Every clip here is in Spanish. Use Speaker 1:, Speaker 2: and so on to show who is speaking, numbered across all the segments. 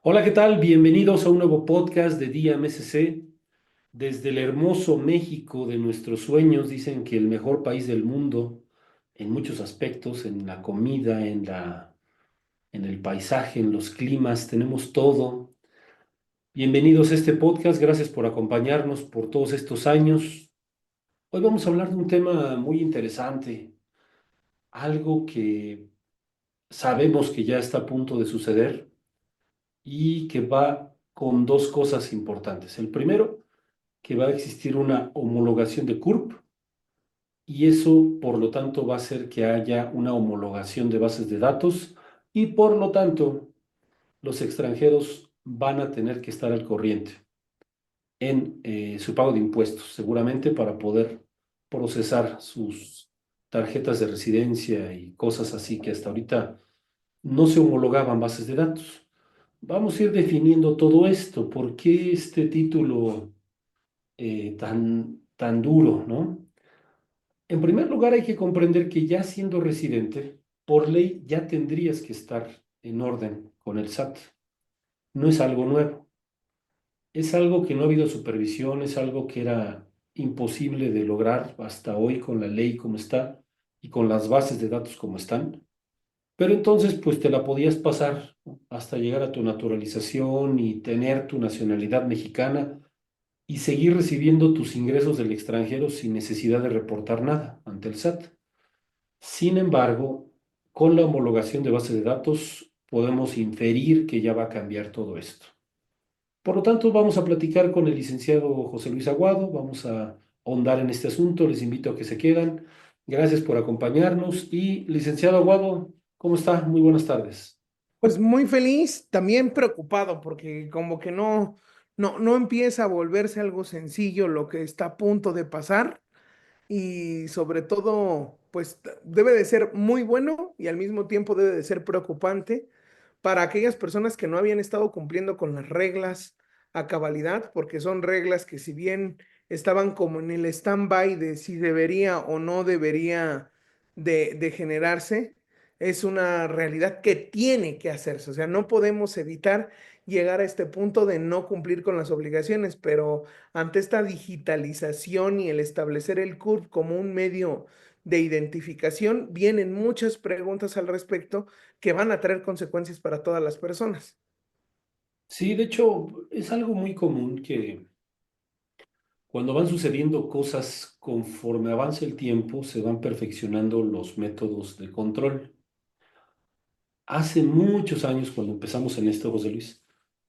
Speaker 1: Hola, ¿qué tal? Bienvenidos a un nuevo podcast de Día MSC. Desde el hermoso México de nuestros sueños, dicen que el mejor país del mundo en muchos aspectos, en la comida, en el paisaje, en los climas, tenemos todo. Bienvenidos a este podcast, gracias por acompañarnos por todos estos años. Hoy vamos a hablar de un tema muy interesante, algo que sabemos que ya está a punto de suceder y que va con dos cosas importantes. El primero, que va a existir una homologación de CURP y eso, por lo tanto, va a hacer que haya una homologación de bases de datos y, por lo tanto, los extranjeros van a tener que estar al corriente en su pago de impuestos, seguramente para poder procesar sus tarjetas de residencia y cosas así que hasta ahorita no se homologaban bases de datos. Vamos a ir definiendo todo esto. ¿Por qué este título tan duro, no? En primer lugar, hay que comprender que ya siendo residente, por ley ya tendrías que estar en orden con el SAT. No es algo nuevo. Es algo que no ha habido supervisión, es algo que era imposible de lograr hasta hoy con la ley como está y con las bases de datos como están. Pero entonces, pues te la podías pasar, ¿no?, hasta llegar a tu naturalización y tener tu nacionalidad mexicana y seguir recibiendo tus ingresos del extranjero sin necesidad de reportar nada ante el SAT. Sin embargo, con la homologación de base de datos podemos inferir que ya va a cambiar todo esto. Por lo tanto, vamos a platicar con el licenciado José Luis Aguado, vamos a ahondar en este asunto, les invito a que se quedan. Gracias por acompañarnos y licenciado Aguado, ¿cómo está? Muy buenas tardes.
Speaker 2: Pues muy feliz, también preocupado porque como que no empieza a volverse algo sencillo lo que está a punto de pasar y sobre todo, pues debe de ser muy bueno y al mismo tiempo debe de ser preocupante para aquellas personas que no habían estado cumpliendo con las reglas a cabalidad, porque son reglas que si bien estaban como en el stand-by de si debería o no debería de generarse, es una realidad que tiene que hacerse. O sea, no podemos evitar llegar a este punto de no cumplir con las obligaciones, pero ante esta digitalización y el establecer el CURP como un medio de identificación, vienen muchas preguntas al respecto que van a traer consecuencias para todas las personas.
Speaker 1: Sí, de hecho, es algo muy común que cuando van sucediendo cosas conforme avanza el tiempo, se van perfeccionando los métodos de control. Hace muchos años, cuando empezamos en esto, José Luis,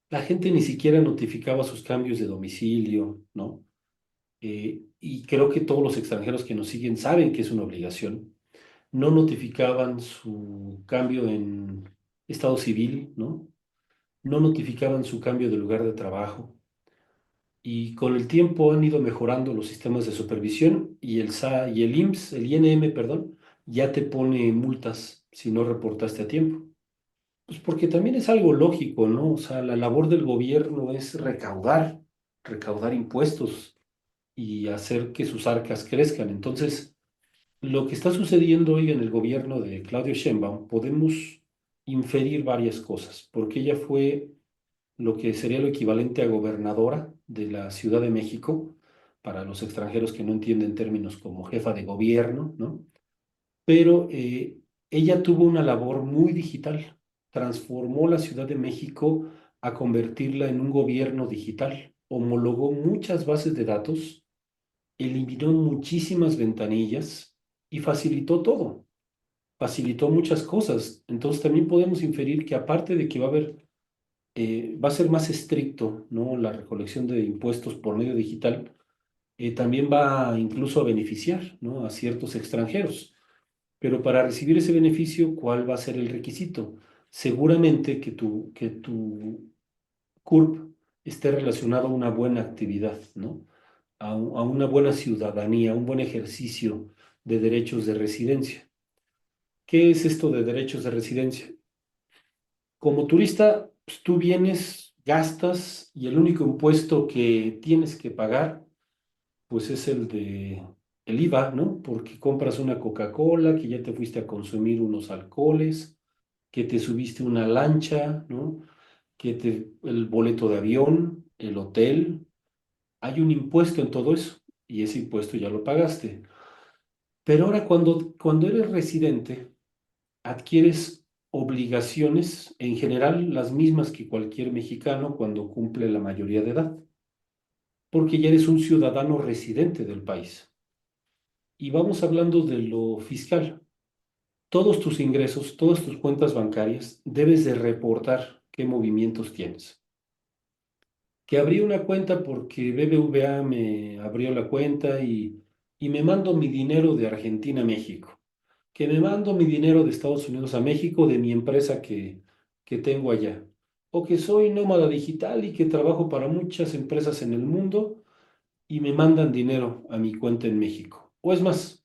Speaker 1: la gente ni siquiera notificaba sus cambios de domicilio, ¿no? Y creo que todos los extranjeros que nos siguen saben que es una obligación. No notificaban su cambio en estado civil, ¿no? No notificaban su cambio de lugar de trabajo. Y con el tiempo han ido mejorando los sistemas de supervisión y el y el IMSS, el INM, perdón, ya te pone multas si no reportaste a tiempo. Pues porque también es algo lógico, ¿no? O sea, la labor del gobierno es recaudar impuestos y hacer que sus arcas crezcan. Entonces, lo que está sucediendo hoy en el gobierno de Claudio Sheinbaum, podemos inferir varias cosas, porque ella fue lo que sería lo equivalente a gobernadora de la Ciudad de México, para los extranjeros que no entienden términos como jefa de gobierno, ¿no? Pero ella tuvo una labor muy digital, transformó la Ciudad de México a convertirla en un gobierno digital, homologó muchas bases de datos, eliminó muchísimas ventanillas y facilitó todo, facilitó muchas cosas. Entonces también podemos inferir que aparte de que va a ser más estricto, ¿no?, la recolección de impuestos por medio digital, también va incluso a beneficiar, ¿no?, a ciertos extranjeros. Pero para recibir ese beneficio, ¿cuál va a ser el requisito? Seguramente que tu CURP esté relacionado a una buena actividad, ¿no? A una buena ciudadanía, a un buen ejercicio de derechos de residencia. ¿Qué es esto de derechos de residencia? Como turista, pues, tú vienes, gastas y el único impuesto que tienes que pagar, pues es el IVA, ¿no? Porque compras una Coca-Cola, que ya te fuiste a consumir unos alcoholes, que te subiste una lancha, ¿no? el boleto de avión, el hotel, hay un impuesto en todo eso y ese impuesto ya lo pagaste. Pero ahora cuando eres residente, adquieres obligaciones, en general las mismas que cualquier mexicano cuando cumple la mayoría de edad, porque ya eres un ciudadano residente del país. Y vamos hablando de lo fiscal. Todos tus ingresos, todas tus cuentas bancarias, debes de reportar qué movimientos tienes. Que abrí una cuenta porque BBVA me abrió la cuenta y me mando mi dinero de Argentina a México. Que me mando mi dinero de Estados Unidos a México de mi empresa que tengo allá. O que soy nómada digital y que trabajo para muchas empresas en el mundo y me mandan dinero a mi cuenta en México. O es más,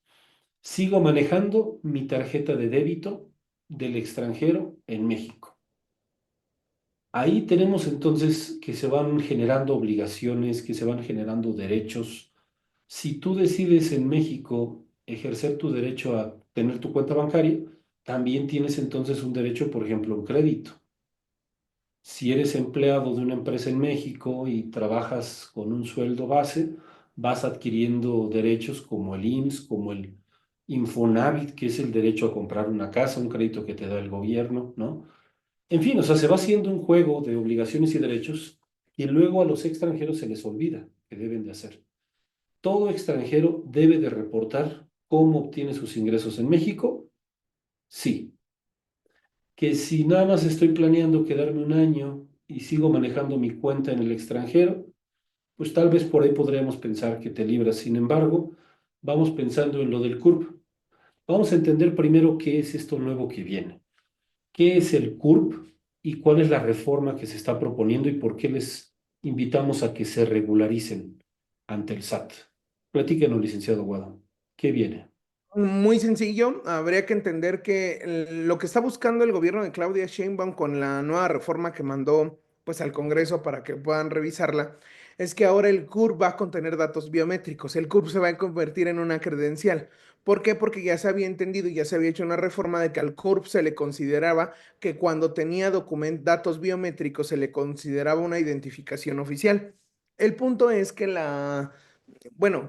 Speaker 1: sigo manejando mi tarjeta de débito del extranjero en México. Ahí tenemos entonces que se van generando obligaciones, que se van generando derechos. Si tú decides en México ejercer tu derecho a tener tu cuenta bancaria, también tienes entonces un derecho, por ejemplo, a un crédito. Si eres empleado de una empresa en México y trabajas con un sueldo base, vas adquiriendo derechos como el IMSS, como el Infonavit, que es el derecho a comprar una casa, un crédito que te da el gobierno, ¿no? En fin, o sea, se va haciendo un juego de obligaciones y derechos y luego a los extranjeros se les olvida que deben de hacer. Todo extranjero debe de reportar cómo obtiene sus ingresos en México. Sí, que si nada más estoy planeando quedarme un año y sigo manejando mi cuenta en el extranjero, pues tal vez por ahí podríamos pensar que te libras. Sin embargo, vamos pensando en lo del CURP. Vamos a entender primero qué es esto nuevo que viene. ¿Qué es el CURP y cuál es la reforma que se está proponiendo y por qué les invitamos a que se regularicen ante el SAT? Platíquenos, licenciado Guado. ¿Qué viene?
Speaker 2: Muy sencillo, habría que entender que lo que está buscando el gobierno de Claudia Sheinbaum con la nueva reforma que mandó pues al Congreso para que puedan revisarla, es que ahora el CURP va a contener datos biométricos. El CURP se va a convertir en una credencial. ¿Por qué? Porque ya se había entendido y ya se había hecho una reforma de que al CURP se le consideraba que cuando tenía datos biométricos se le consideraba una identificación oficial. El punto es que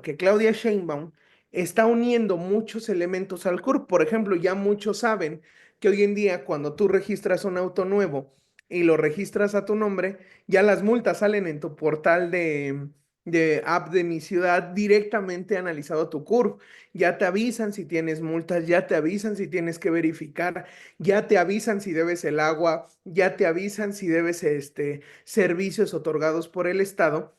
Speaker 2: que Claudia Sheinbaum está uniendo muchos elementos al CURP. Por ejemplo, ya muchos saben que hoy en día cuando tú registras un auto nuevo y lo registras a tu nombre, ya las multas salen en tu portal de app de mi ciudad directamente analizado tu CURP. Ya te avisan si tienes multas, ya te avisan si tienes que verificar, ya te avisan si debes el agua, ya te avisan si debes servicios otorgados por el Estado.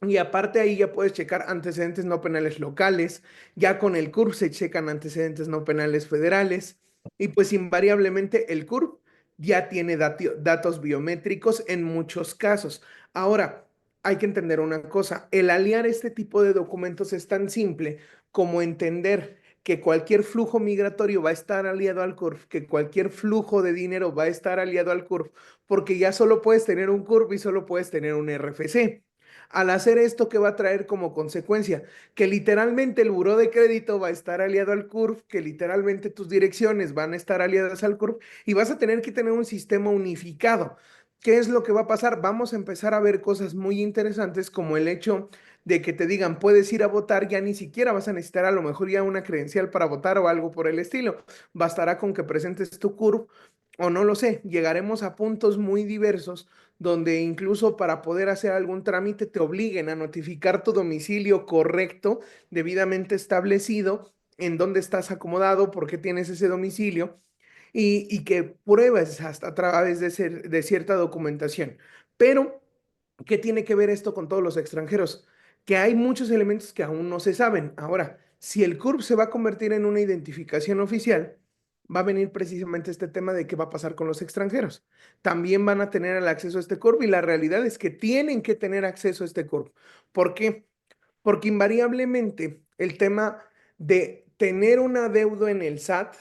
Speaker 2: Y aparte ahí ya puedes checar antecedentes no penales locales, ya con el CURP se checan antecedentes no penales federales y pues invariablemente el CURP ya tiene datos biométricos en muchos casos. Ahora, hay que entender una cosa, el aliar este tipo de documentos es tan simple como entender que cualquier flujo migratorio va a estar aliado al CURP, que cualquier flujo de dinero va a estar aliado al CURP, porque ya solo puedes tener un CURP y solo puedes tener un RFC. Al hacer esto, ¿qué va a traer como consecuencia? Que literalmente el buró de crédito va a estar aliado al CURP, que literalmente tus direcciones van a estar aliadas al CURP y vas a tener que tener un sistema unificado. ¿Qué es lo que va a pasar? Vamos a empezar a ver cosas muy interesantes como el hecho de que te digan puedes ir a votar, ya ni siquiera vas a necesitar a lo mejor ya una credencial para votar o algo por el estilo. Bastará con que presentes tu CURP o no lo sé, llegaremos a puntos muy diversos donde incluso para poder hacer algún trámite te obliguen a notificar tu domicilio correcto, debidamente establecido, en dónde estás acomodado, por qué tienes ese domicilio y que pruebes hasta a través de cierta documentación. Pero, ¿qué tiene que ver esto con todos los extranjeros? Que hay muchos elementos que aún no se saben. Ahora, si el CURP se va a convertir en una identificación oficial, va a venir precisamente este tema de qué va a pasar con los extranjeros. También van a tener el acceso a este CURP y la realidad es que tienen que tener acceso a este CURP. ¿Por qué? Porque invariablemente el tema de tener un adeudo en el SAT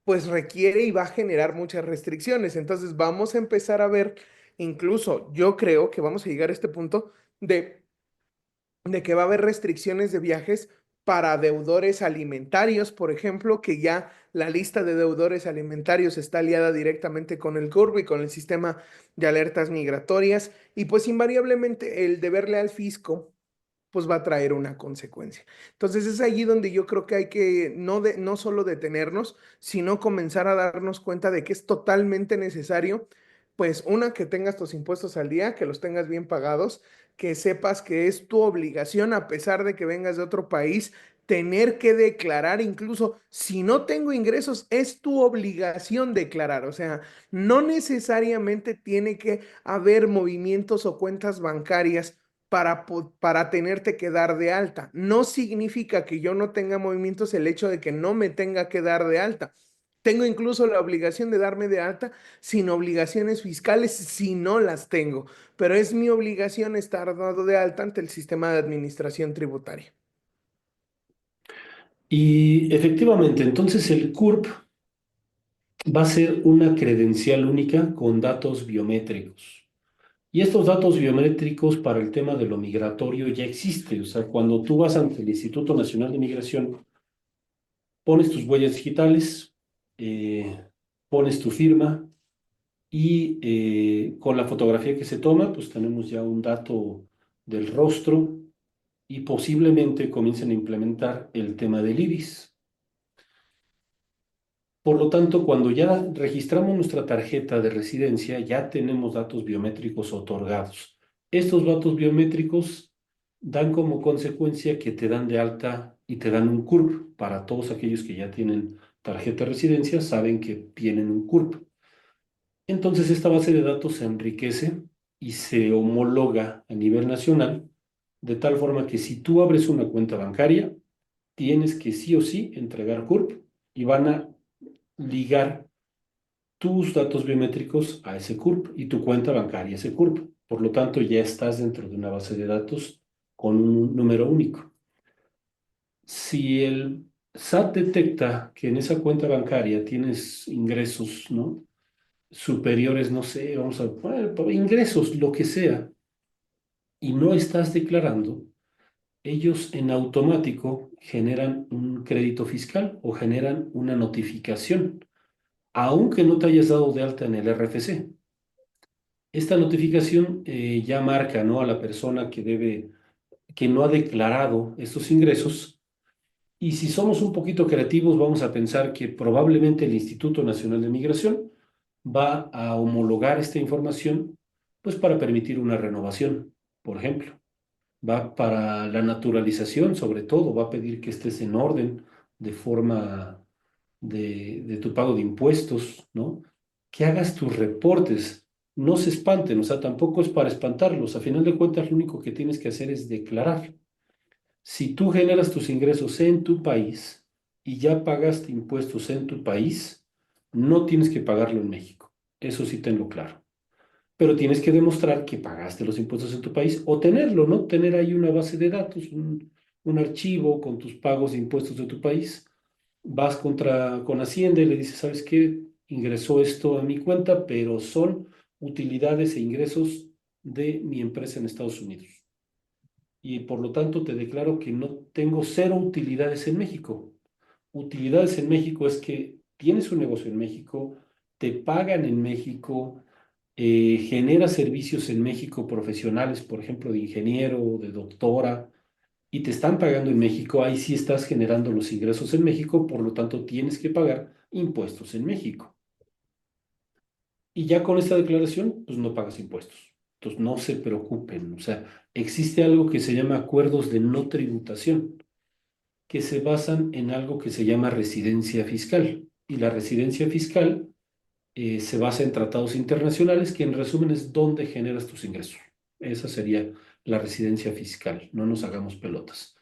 Speaker 2: pues requiere y va a generar muchas restricciones. Entonces vamos a empezar a ver, incluso yo creo que vamos a llegar a este punto de, de que va a haber restricciones de viajes para deudores alimentarios, por ejemplo, que ya la lista de deudores alimentarios está aliada directamente con el CURB y con el sistema de alertas migratorias, y pues invariablemente el deberle al fisco pues va a traer una consecuencia. Entonces es allí donde yo creo que hay que no solo detenernos, sino comenzar a darnos cuenta de que es totalmente necesario, pues una, que tengas tus impuestos al día, que los tengas bien pagados, que sepas que es tu obligación, a pesar de que vengas de otro país, tener que declarar, incluso si no tengo ingresos, es tu obligación declarar. O sea, no necesariamente tiene que haber movimientos o cuentas bancarias para tenerte que dar de alta. No significa que yo no tenga movimientos el hecho de que no me tenga que dar de alta. Tengo incluso la obligación de darme de alta sin obligaciones fiscales si no las tengo, pero es mi obligación estar dado de alta ante el sistema de administración tributaria.
Speaker 1: Y efectivamente, entonces el CURP va a ser una credencial única con datos biométricos. Y estos datos biométricos para el tema de lo migratorio ya existe. O sea, cuando tú vas ante el Instituto Nacional de Migración, pones tus huellas digitales, eh, pones tu firma y con la fotografía que se toma, pues tenemos ya un dato del rostro y posiblemente comiencen a implementar el tema del iris. Por lo tanto, cuando ya registramos nuestra tarjeta de residencia, ya tenemos datos biométricos otorgados. Estos datos biométricos dan como consecuencia que te dan de alta y te dan un CURP. Para todos aquellos que ya tienen tarjeta de residencia, saben que tienen un CURP. Entonces, esta base de datos se enriquece y se homologa a nivel nacional, de tal forma que si tú abres una cuenta bancaria, tienes que sí o sí entregar CURP y van a ligar tus datos biométricos a ese CURP y tu cuenta bancaria a ese CURP. Por lo tanto, ya estás dentro de una base de datos con un número único. Si el SAT detecta que en esa cuenta bancaria tienes ingresos, ¿no? Superiores, no sé, vamos a poner ingresos, lo que sea, y no estás declarando, ellos en automático generan un crédito fiscal o generan una notificación, aunque no te hayas dado de alta en el RFC. Esta notificación ya marca, ¿no?, a la persona que debe, que no ha declarado estos ingresos. Y si somos un poquito creativos, vamos a pensar que probablemente el Instituto Nacional de Migración va a homologar esta información, pues para permitir una renovación, por ejemplo. Va para la naturalización, sobre todo, va a pedir que estés en orden de forma de tu pago de impuestos, ¿no? Que hagas tus reportes, no se espanten, o sea, tampoco es para espantarlos. A final de cuentas, lo único que tienes que hacer es declarar. Si tú generas tus ingresos en tu país y ya pagaste impuestos en tu país, no tienes que pagarlo en México. Eso sí tenlo claro. Pero tienes que demostrar que pagaste los impuestos en tu país o tenerlo, ¿no? Tener ahí una base de datos, un archivo con tus pagos de impuestos de tu país. Vas con Hacienda y le dices, ¿sabes qué? Ingresó esto a mi cuenta, pero son utilidades e ingresos de mi empresa en Estados Unidos. Y por lo tanto te declaro que no tengo cero utilidades en México. Utilidades en México es que tienes un negocio en México, te pagan en México, generas servicios en México profesionales, por ejemplo, de ingeniero, de doctora, y te están pagando en México, ahí sí estás generando los ingresos en México, por lo tanto tienes que pagar impuestos en México. Y ya con esta declaración, pues no pagas impuestos. Entonces no se preocupen, o sea, existe algo que se llama acuerdos de no tributación, que se basan en algo que se llama residencia fiscal. Y la residencia fiscal se basa en tratados internacionales, que en resumen es dónde generas tus ingresos. Esa sería la residencia fiscal, no nos hagamos pelotas.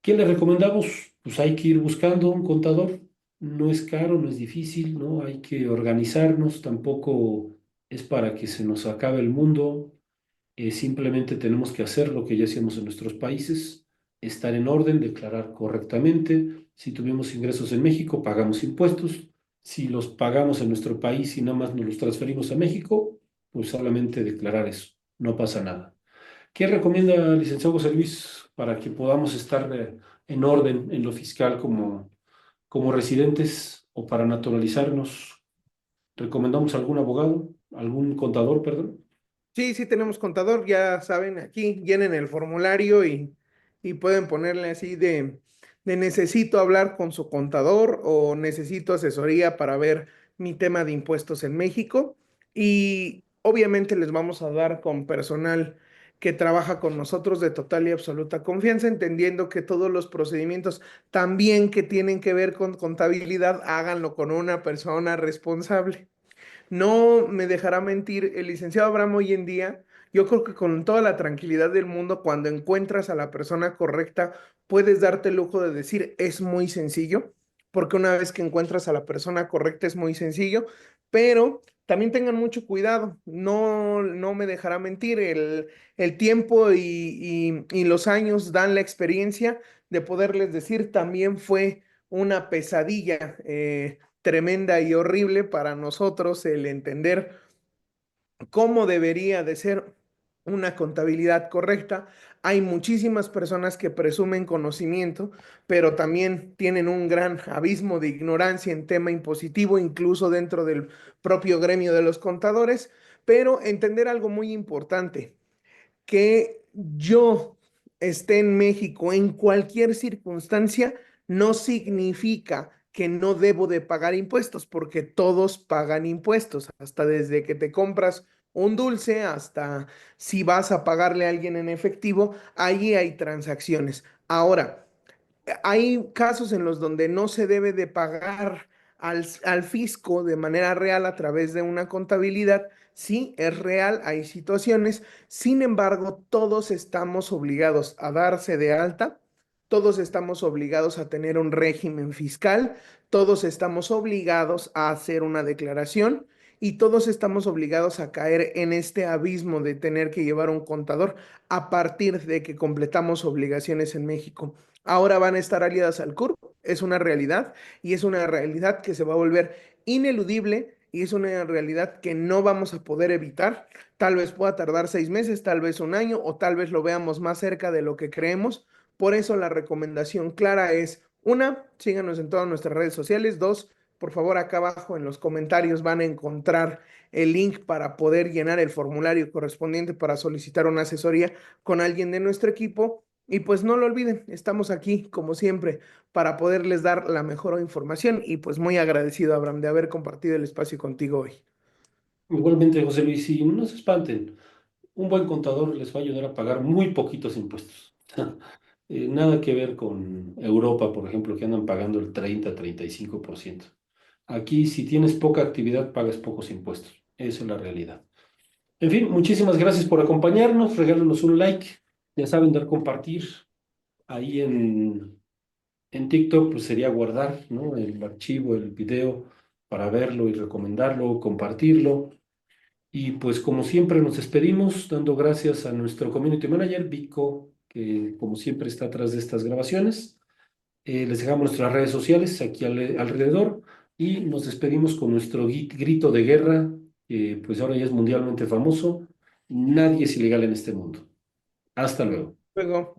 Speaker 1: ¿Qué le recomendamos? Pues hay que ir buscando un contador. No es caro, no es difícil, ¿no? Hay que organizarnos, tampoco es para que se nos acabe el mundo. Simplemente tenemos que hacer lo que ya hacemos en nuestros países, estar en orden, declarar correctamente. Si tuvimos ingresos en México, pagamos impuestos. Si los pagamos en nuestro país y nada más nos los transferimos a México, pues solamente declarar eso, no pasa nada. ¿Qué recomienda, licenciado José Luis, para que podamos estar en orden en lo fiscal como residentes o para naturalizarnos. ¿Recomendamos algún abogado, algún contador, perdón?
Speaker 2: Sí, sí tenemos contador, ya saben, aquí llenen el formulario y pueden ponerle así de necesito hablar con su contador o necesito asesoría para ver mi tema de impuestos en México. Y obviamente les vamos a dar con personal que trabaja con nosotros de total y absoluta confianza, entendiendo que todos los procedimientos también que tienen que ver con contabilidad, háganlo con una persona responsable. No me dejará mentir, el licenciado Abraham hoy en día, yo creo que con toda la tranquilidad del mundo, cuando encuentras a la persona correcta, puedes darte el lujo de decir, es muy sencillo, porque una vez que encuentras a la persona correcta es muy sencillo, pero también tengan mucho cuidado, no me dejará mentir, el tiempo y los años dan la experiencia de poderles decir, también fue una pesadilla. Tremenda y horrible para nosotros el entender cómo debería de ser una contabilidad correcta. Hay muchísimas personas que presumen conocimiento, pero también tienen un gran abismo de ignorancia en tema impositivo, incluso dentro del propio gremio de los contadores. Pero entender algo muy importante, que yo esté en México en cualquier circunstancia no significa que no debo de pagar impuestos, porque todos pagan impuestos, hasta desde que te compras un dulce hasta si vas a pagarle a alguien en efectivo, ahí hay transacciones. Ahora, hay casos en los donde no se debe de pagar al fisco de manera real a través de una contabilidad. Sí, es real, hay situaciones. Sin embargo, todos estamos obligados a darse de alta, todos estamos obligados a tener un régimen fiscal, todos estamos obligados a hacer una declaración y todos estamos obligados a caer en este abismo de tener que llevar un contador a partir de que completamos obligaciones en México. Ahora van a estar aliadas al CURP, es una realidad y es una realidad que se va a volver ineludible y es una realidad que no vamos a poder evitar. Tal vez pueda tardar 6 meses, tal vez un año o tal vez lo veamos más cerca de lo que creemos. Por eso la recomendación clara es, una, síganos en todas nuestras redes sociales. Dos, por favor, acá abajo en los comentarios van a encontrar el link para poder llenar el formulario correspondiente para solicitar una asesoría con alguien de nuestro equipo. Y pues no lo olviden, estamos aquí como siempre para poderles dar la mejor información y pues muy agradecido, Abraham, de haber compartido el espacio contigo hoy.
Speaker 1: Igualmente, José Luis, y no se espanten, un buen contador les va a ayudar a pagar muy poquitos impuestos. Nada que ver con Europa, por ejemplo, que andan pagando el 30-35%. Aquí, si tienes poca actividad, pagas pocos impuestos. Esa es la realidad. En fin, muchísimas gracias por acompañarnos. Regálanos un like. Ya saben, dar compartir. Ahí en TikTok, pues sería guardar, ¿no? El archivo, el video para verlo y recomendarlo, compartirlo. Y pues como siempre nos despedimos dando gracias a nuestro community manager, Vico, que como siempre está atrás de estas grabaciones. Les dejamos nuestras redes sociales aquí alrededor y nos despedimos con nuestro grito de guerra, que pues ahora ya es mundialmente famoso. Nadie es ilegal en este mundo. Hasta luego.
Speaker 2: Luego.